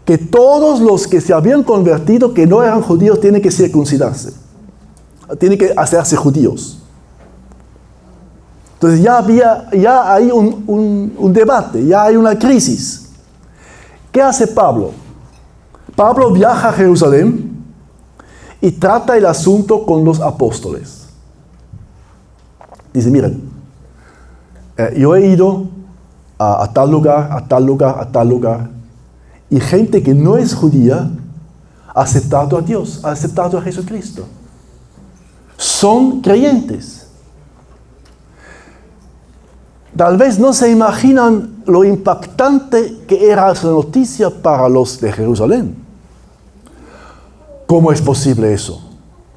que todos los que se habían convertido, que no eran judíos, tienen que circuncidarse. Tienen que hacerse judíos. Entonces ya hay un debate, ya hay una crisis. ¿Qué hace Pablo? Pablo viaja a Jerusalén y trata el asunto con los apóstoles. Dice, miren, yo he ido a tal lugar, a tal lugar, a tal lugar, y gente que no es judía ha aceptado a Dios, ha aceptado a Jesucristo. Son creyentes. Tal vez no se imaginan lo impactante que era esa noticia para los de Jerusalén. ¿Cómo es posible eso?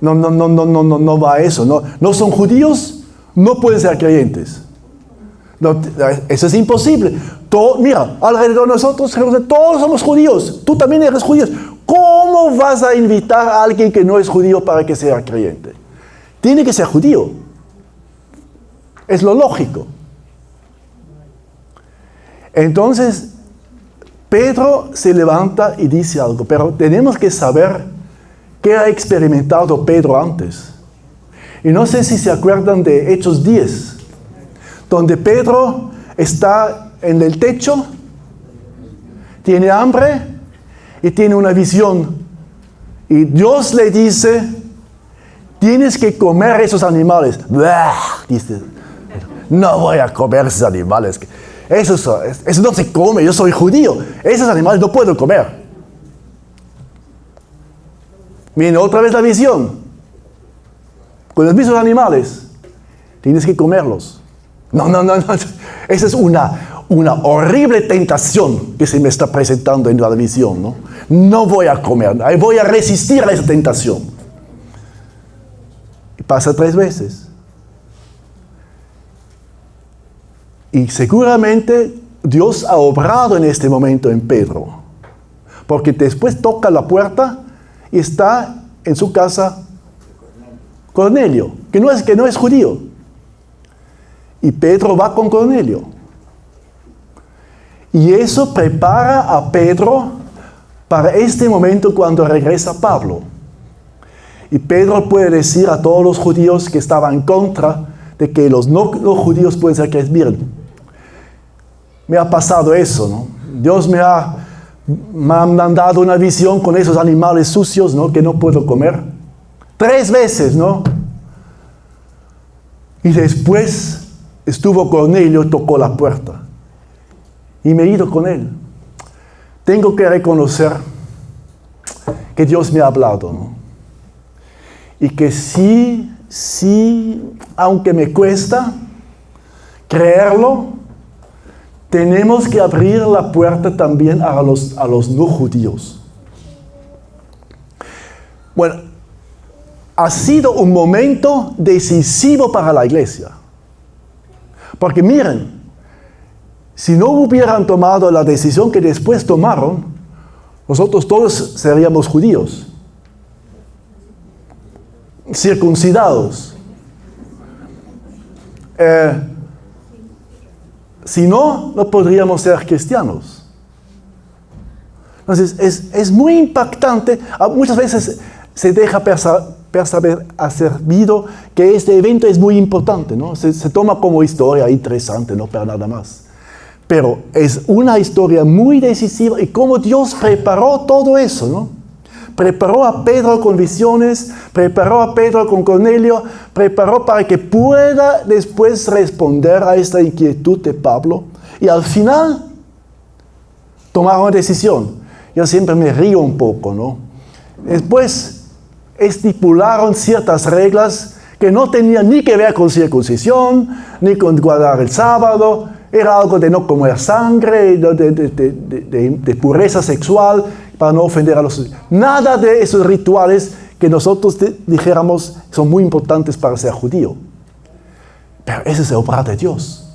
No va a eso. No son judíos, no pueden ser creyentes. No, eso es imposible. Mira, alrededor de nosotros, todos somos judíos. Tú también eres judío. ¿Cómo vas a invitar a alguien que no es judío para que sea creyente? Tiene que ser judío. Es lo lógico. Entonces, Pedro se levanta y dice algo, pero tenemos que saber qué ha experimentado Pedro antes. Y no sé si se acuerdan de Hechos 10, donde Pedro está en el techo, tiene hambre y tiene una visión. Y Dios le dice, tienes que comer esos animales. Dice, no voy a comer esos animales. Eso no se come, yo soy judío. Esos animales no puedo comer. Viene otra vez la visión. Con los mismos animales, tienes que comerlos. No. Esa es una horrible tentación que se me está presentando en la visión, ¿no? No voy a comer, voy a resistir a esa tentación. Y pasa 3 veces. Y seguramente Dios ha obrado en este momento en Pedro, porque después toca la puerta y está en su casa Cornelio, que no es judío. Y Pedro va con Cornelio. Y eso prepara a Pedro para este momento cuando regresa Pablo. Y Pedro puede decir a todos los judíos que estaban en contra de que los no judíos pueden ser que miren, me ha pasado eso, ¿no? Dios me ha mandado una visión con esos animales sucios, ¿no? Que no puedo comer. 3 veces, ¿no? Y después estuvo Cornelio, tocó la puerta. Y me he ido con él. Tengo que reconocer que Dios me ha hablado, ¿no? Y que sí, aunque me cuesta creerlo, tenemos que abrir la puerta también a los no judíos. Bueno, ha sido un momento decisivo para la iglesia. Porque miren, si no hubieran tomado la decisión que después tomaron, nosotros todos seríamos judíos, circuncidados. Si no, no podríamos ser cristianos. Entonces, es muy impactante. Muchas veces se deja percibido que este evento es muy importante, ¿no? Se toma como historia interesante, no para nada más. Pero es una historia muy decisiva y cómo Dios preparó todo eso, ¿no? Preparó a Pedro con visiones, preparó a Pedro con Cornelio, preparó para que pueda después responder a esta inquietud de Pablo. Y al final, tomaron una decisión. Yo siempre me río un poco, ¿no? Después, estipularon ciertas reglas que no tenían ni que ver con circuncisión, ni con guardar el sábado. Era algo de no comer sangre, de pureza sexual, para no ofender a los... Nada de esos rituales que nosotros dijéramos son muy importantes para ser judío. Pero esa es la obra de Dios,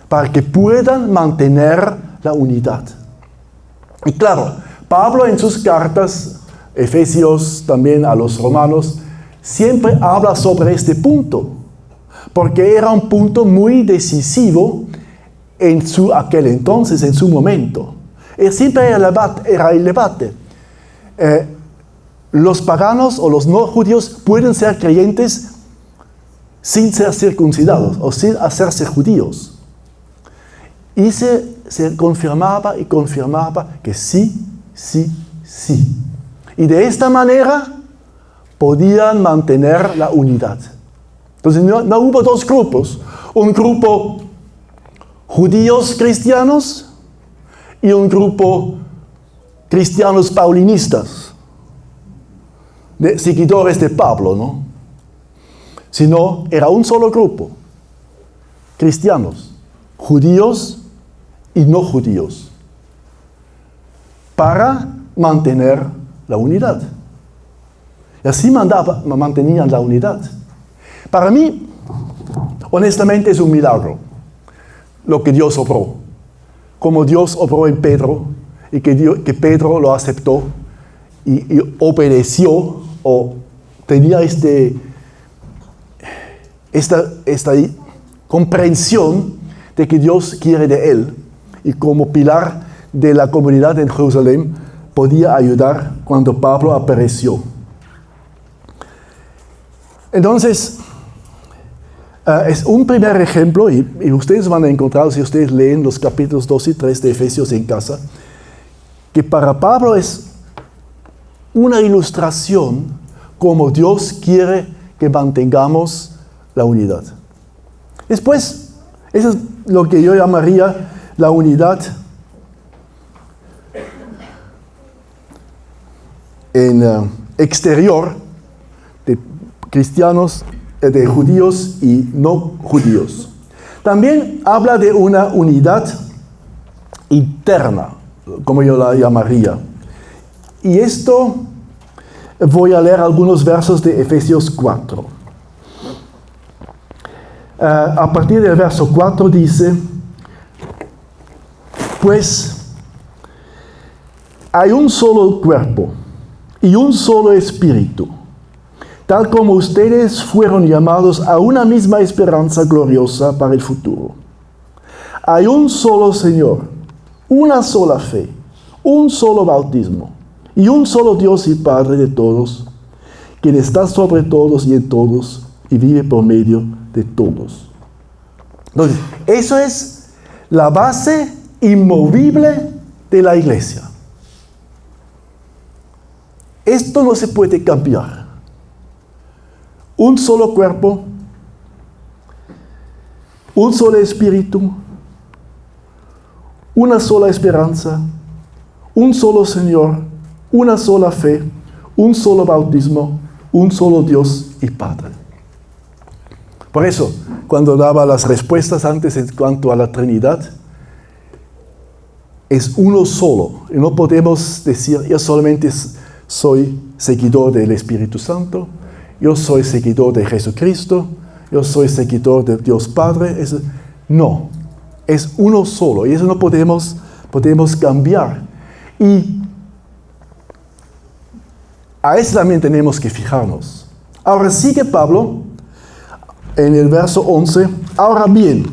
para que puedan mantener la unidad. Y claro, Pablo en sus cartas, Efesios, también a los romanos, siempre habla sobre este punto, porque era un punto muy decisivo en aquel entonces, en su momento. Siempre era el debate. Los paganos o los no judíos pueden ser creyentes sin ser circuncidados o sin hacerse judíos. Y se confirmaba y confirmaba que sí. Y de esta manera podían mantener la unidad. Entonces no hubo 2 grupos. Un grupo judíos cristianos y un grupo cristianos paulinistas, de seguidores de Pablo, ¿no? Sino era un solo grupo, cristianos, judíos y no judíos, para mantener la unidad. Y así mantenían la unidad. Para mí, honestamente, es un milagro lo que Dios obró. Como Dios obró en Pedro y que Pedro lo aceptó y obedeció o tenía esta comprensión de que Dios quiere de él y como pilar de la comunidad en Jerusalén podía ayudar cuando Pablo apareció. Entonces, es un primer ejemplo, y ustedes van a encontrar, si ustedes leen los capítulos 2 y 3 de Efesios en casa, que para Pablo es una ilustración como Dios quiere que mantengamos la unidad. Después, eso es lo que yo llamaría la unidad exterior de cristianos, de judíos y no judíos. También habla de una unidad interna, como yo la llamaría. Y esto voy a leer algunos versos de Efesios 4. A partir del verso 4 dice, pues hay un solo cuerpo y un solo espíritu, tal como ustedes fueron llamados a una misma esperanza gloriosa para el futuro. Hay un solo Señor, una sola fe, un solo bautismo y un solo Dios y Padre de todos, quien está sobre todos y en todos y vive por medio de todos. Entonces, eso es la base inmovible de la iglesia. Esto no se puede cambiar. Un solo cuerpo, un solo espíritu, una sola esperanza, un solo Señor, una sola fe, un solo bautismo, un solo Dios y Padre. Por eso, cuando daba las respuestas antes en cuanto a la Trinidad, es uno solo. Y no podemos decir, yo solamente soy seguidor del Espíritu Santo, yo soy seguidor de Jesucristo, yo soy seguidor de Dios Padre. No, es uno solo y eso no podemos cambiar. Y a eso también tenemos que fijarnos. Ahora sigue Pablo en el verso 11. Ahora bien,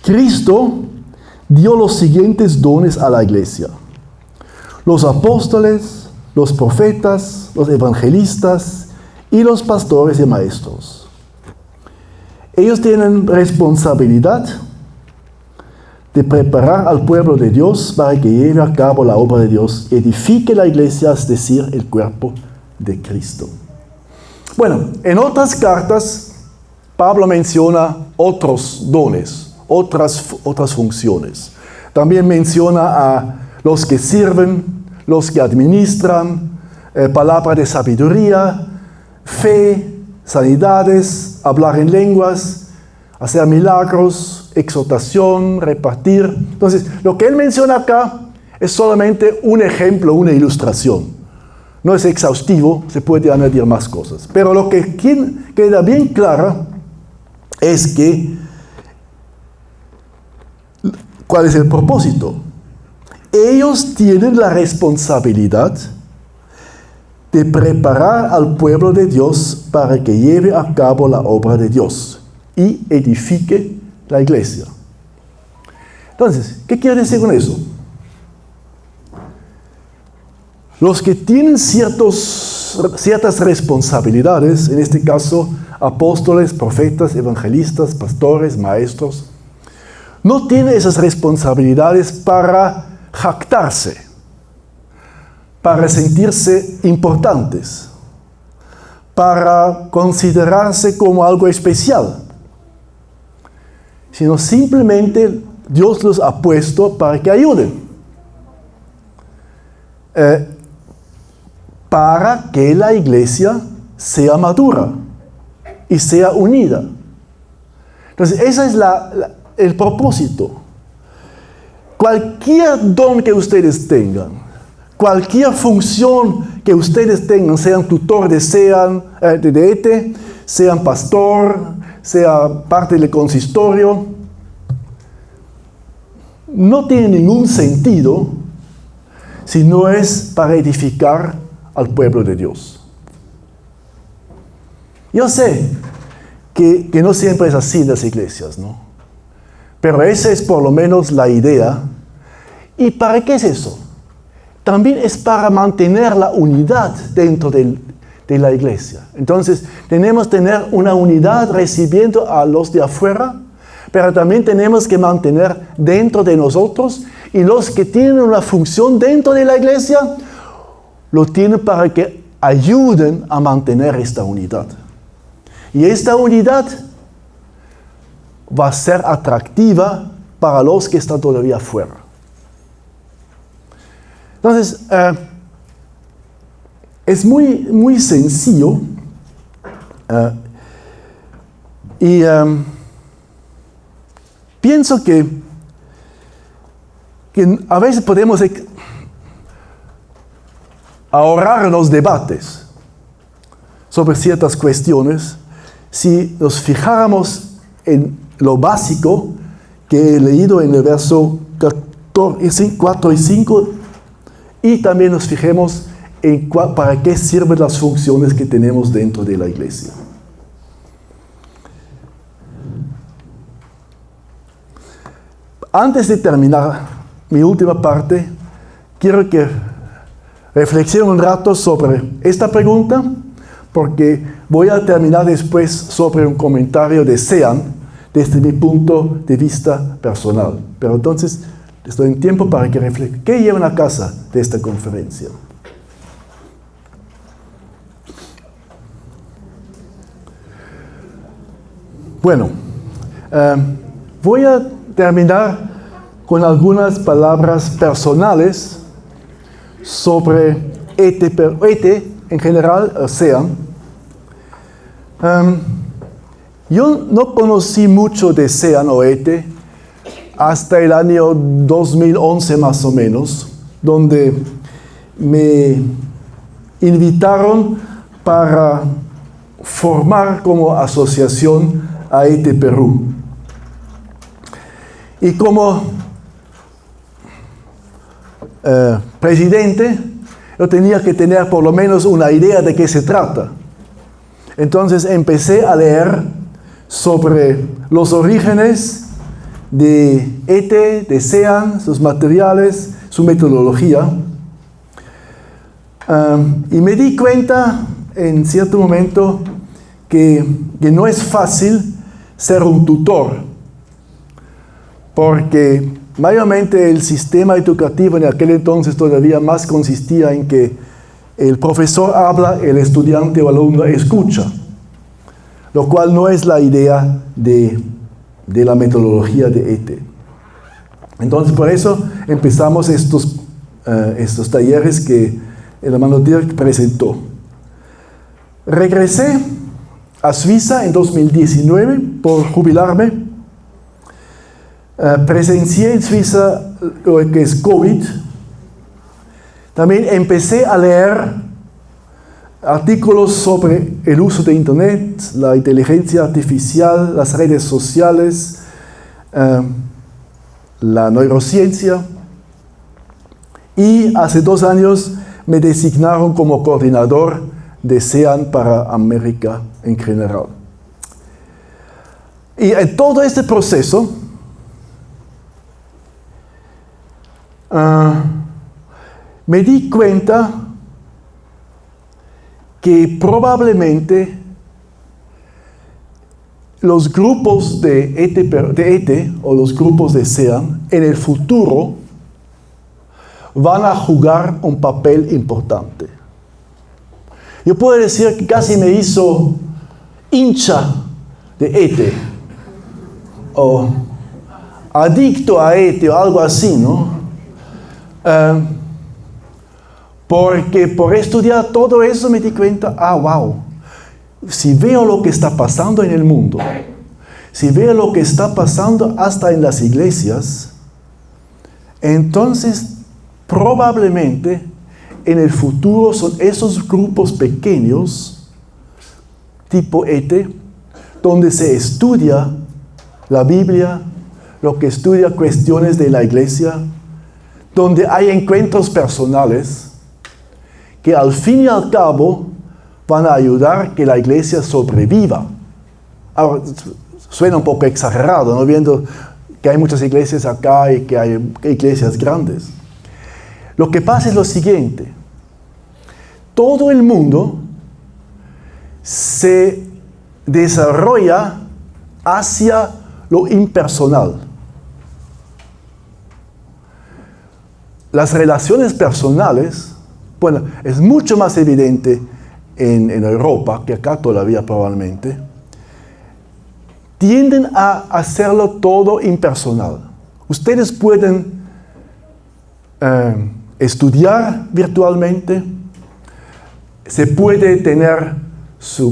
Cristo dio los siguientes dones a la iglesia: los apóstoles, los profetas, los evangelistas y los pastores y maestros. Ellos tienen responsabilidad de preparar al pueblo de Dios para que lleve a cabo la obra de Dios, edifique la iglesia, es decir, el cuerpo de Cristo. Bueno, en otras cartas, Pablo menciona otros dones, otras funciones. También menciona a los que sirven, los que administran, palabra de sabiduría, fe, sanidades, hablar en lenguas, hacer milagros, exhortación, repartir. Entonces, lo que él menciona acá es solamente un ejemplo, una ilustración. No es exhaustivo, se puede añadir más cosas. Pero lo que queda bien claro es que, ¿cuál es el propósito? Ellos tienen la responsabilidad de preparar al pueblo de Dios para que lleve a cabo la obra de Dios y edifique la iglesia. Entonces, ¿qué quiere decir con eso? Los que tienen ciertas responsabilidades, en este caso apóstoles, profetas, evangelistas, pastores, maestros, no tienen esas responsabilidades para jactarse, para sentirse importantes, para considerarse como algo especial, sino simplemente Dios los ha puesto para que ayuden, para que la iglesia sea madura y sea unida. Entonces, ese es el propósito. Cualquier don que ustedes tengan, cualquier función que ustedes tengan, sean tutores, sean sean pastor, sea parte del consistorio, no tiene ningún sentido si no es para edificar al pueblo de Dios. Yo sé que no siempre es así en las iglesias, ¿no? Pero esa es por lo menos la idea. ¿Y para qué es eso? También es para mantener la unidad dentro de la iglesia. Entonces, tenemos que tener una unidad recibiendo a los de afuera, pero también tenemos que mantener dentro de nosotros, y los que tienen una función dentro de la iglesia, lo tienen para que ayuden a mantener esta unidad. Y esta unidad va a ser atractiva para los que están todavía fuera. Entonces, es muy, muy sencillo y pienso que que a veces podemos ahorrarnos debates sobre ciertas cuestiones si nos fijáramos en lo básico que he leído en el verso 4 y 5 y también nos fijemos en para qué sirven las funciones que tenemos dentro de la iglesia. Antes de terminar mi última parte, quiero que reflexionen un rato sobre esta pregunta, porque voy a terminar después sobre un comentario de Sean desde mi punto de vista personal. Pero entonces, estoy en tiempo para que reflexionen. ¿Qué llevan a casa de esta conferencia? Bueno, voy a terminar con algunas palabras personales sobre ETE en general, Sean. Yo no conocí mucho de Sean o ETE hasta el año 2011 más o menos, donde me invitaron para formar como asociación a ETE Perú. Y como presidente, yo tenía que tener por lo menos una idea de qué se trata. Entonces empecé a leer sobre los orígenes de ETE, de Sean, sus materiales, su metodología. Y me di cuenta en cierto momento que no es fácil ser un tutor, porque mayormente el sistema educativo en aquel entonces todavía más consistía en que el profesor habla, el estudiante o alumno escucha, lo cual no es la idea de la metodología de ETE. Entonces por eso empezamos estos talleres que el hermano Dirk presentó. Regresé a Suiza en 2019 por jubilarme. Presencié en Suiza lo que es COVID. También empecé a leer artículos sobre el uso de Internet, la inteligencia artificial, las redes sociales, la neurociencia. Y hace 2 años me designaron como coordinador de Sean para América en general. Y en todo este proceso, me di cuenta que probablemente los grupos de ETE o los grupos de Sean en el futuro van a jugar un papel importante. Yo puedo decir que casi me hizo hincha de ETE o adicto a ETE o algo así, ¿no? Porque por estudiar todo eso me di cuenta, wow, si veo lo que está pasando en el mundo, si veo lo que está pasando hasta en las iglesias, entonces probablemente en el futuro son esos grupos pequeños, tipo ETE, donde se estudia la Biblia, lo que estudia cuestiones de la iglesia, donde hay encuentros personales que al fin y al cabo van a ayudar a que la iglesia sobreviva. Ahora, suena un poco exagerado, ¿no? Viendo que hay muchas iglesias acá y que hay iglesias grandes. Lo que pasa es lo siguiente: todo el mundo se desarrolla hacia lo impersonal. Las relaciones personales, bueno, es mucho más evidente en Europa que acá todavía probablemente, tienden a hacerlo todo impersonal. Ustedes pueden estudiar virtualmente, se puede tener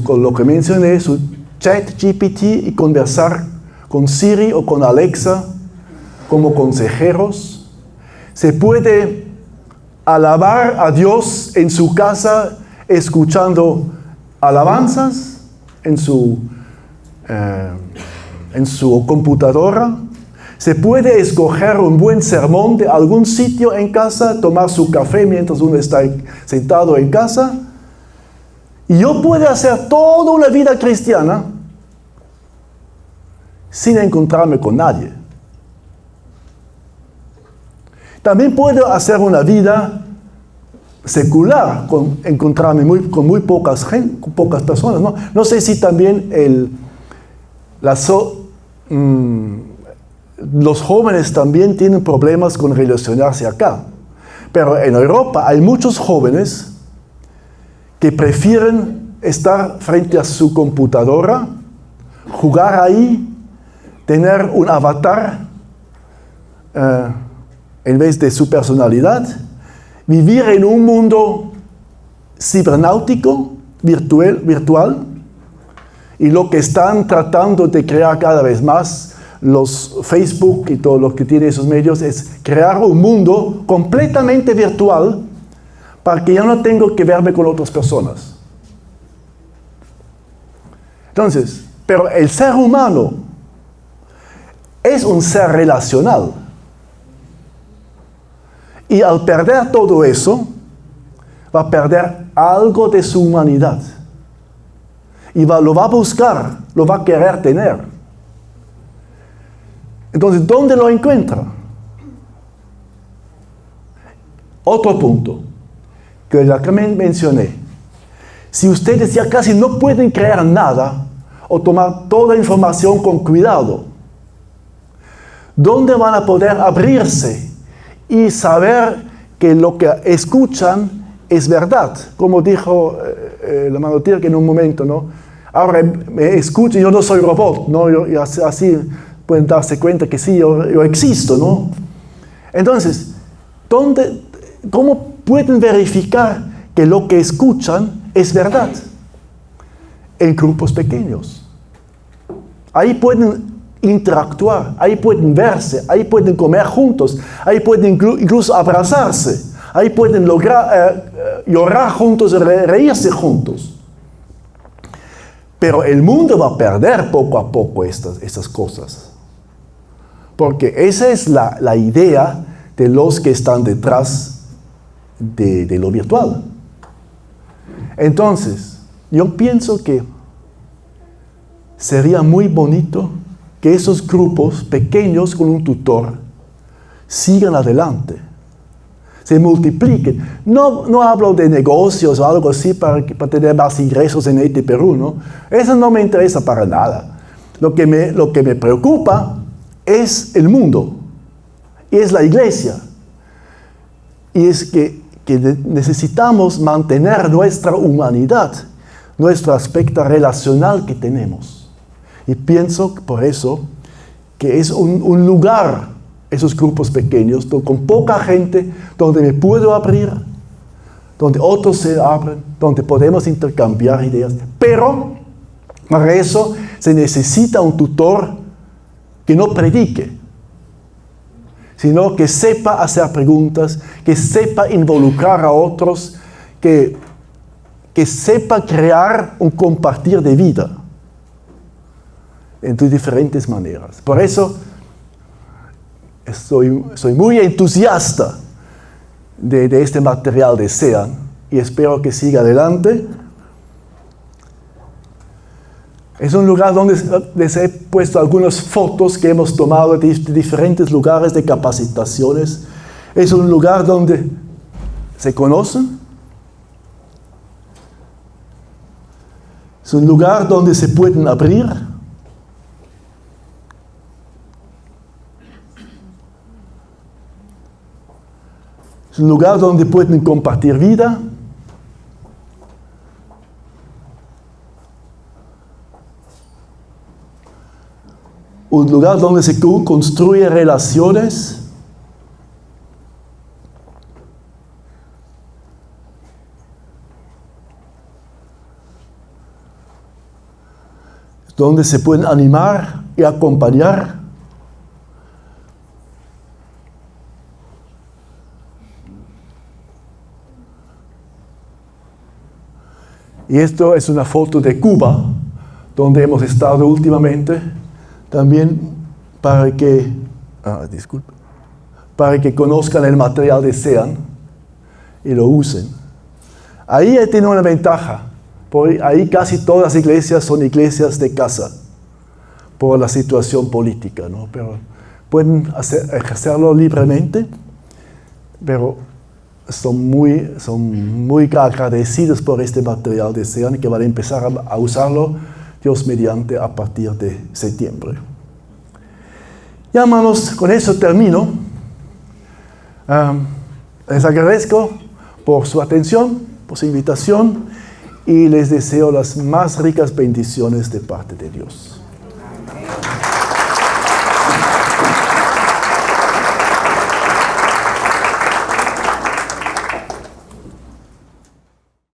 lo que mencioné, su chat GPT y conversar con Siri o con Alexa como consejeros. se puede alabar a Dios en su casa escuchando alabanzas en su computadora. Se puede escoger un buen sermón de algún sitio en casa, tomar su café mientras uno está sentado en casa. Y yo puedo hacer toda una vida cristiana sin encontrarme con nadie. También puedo hacer una vida secular, encontrarme con muy pocas personas. No sé si también los jóvenes también tienen problemas con relacionarse acá. Pero en Europa hay muchos jóvenes que prefieren estar frente a su computadora, jugar ahí, tener un avatar en vez de su personalidad, vivir en un mundo cibernáutico, virtual, y lo que están tratando de crear cada vez más los Facebook y todo lo que tiene esos medios es crear un mundo completamente virtual para que ya no tengo que verme con otras personas. Entonces, pero el ser humano es un ser relacional. Y al perder todo eso, va a perder algo de su humanidad. Y lo va a buscar, lo va a querer tener. Entonces, ¿dónde lo encuentra? Otro punto, que ya que mencioné. Si ustedes ya casi no pueden crear nada, o tomar toda información con cuidado, ¿dónde van a poder abrirse y saber que lo que escuchan es verdad? Como dijo la hermano Tirk en un momento, ¿no? Ahora me escucho, yo no soy robot, ¿no? Así pueden darse cuenta que sí, yo existo, ¿no? Entonces, ¿cómo pueden verificar que lo que escuchan es verdad? En grupos pequeños. Ahí pueden interactuar, ahí pueden verse, ahí pueden comer juntos, ahí pueden incluso abrazarse, ahí pueden lograr llorar juntos, reírse juntos. Pero el mundo va a perder poco a poco estas cosas. Porque esa es la idea de los que están detrás de lo virtual. Entonces, yo pienso que sería muy bonito que esos grupos pequeños con un tutor sigan adelante, se multipliquen. No hablo de negocios o algo así para tener más ingresos en Haití, Perú, ¿no? Eso no me interesa para nada. Lo que me preocupa es el mundo, y es la iglesia. Y es que necesitamos mantener nuestra humanidad, nuestro aspecto relacional que tenemos. Y pienso por eso que es un lugar, esos grupos pequeños, con poca gente, donde me puedo abrir, donde otros se abren, donde podemos intercambiar ideas. Pero para eso se necesita un tutor que no predique, sino que sepa hacer preguntas, que sepa involucrar a otros, que sepa crear un compartir de vida en diferentes maneras. Por eso soy muy entusiasta de este material de SEAN y espero que siga adelante. Es un lugar donde les he puesto algunas fotos que hemos tomado de diferentes lugares de capacitaciones. Es un lugar donde se conocen. Es un lugar donde se pueden abrir. Es un lugar donde pueden compartir vida. Un lugar donde se construyen relaciones. Donde se pueden animar y acompañar. Y esto es una foto de Cuba, donde hemos estado últimamente, también para que conozcan el material de SEAN y lo usen. Ahí tiene una ventaja, porque ahí casi todas las iglesias son iglesias de casa, por la situación política, ¿no? Pero pueden ejercerlo libremente, pero son muy agradecidos por este material de SEAN, que van a empezar a usarlo, Dios mediante, a partir de septiembre. Ya, hermanos, con eso termino. Les agradezco por su atención, por su invitación, y les deseo las más ricas bendiciones de parte de Dios.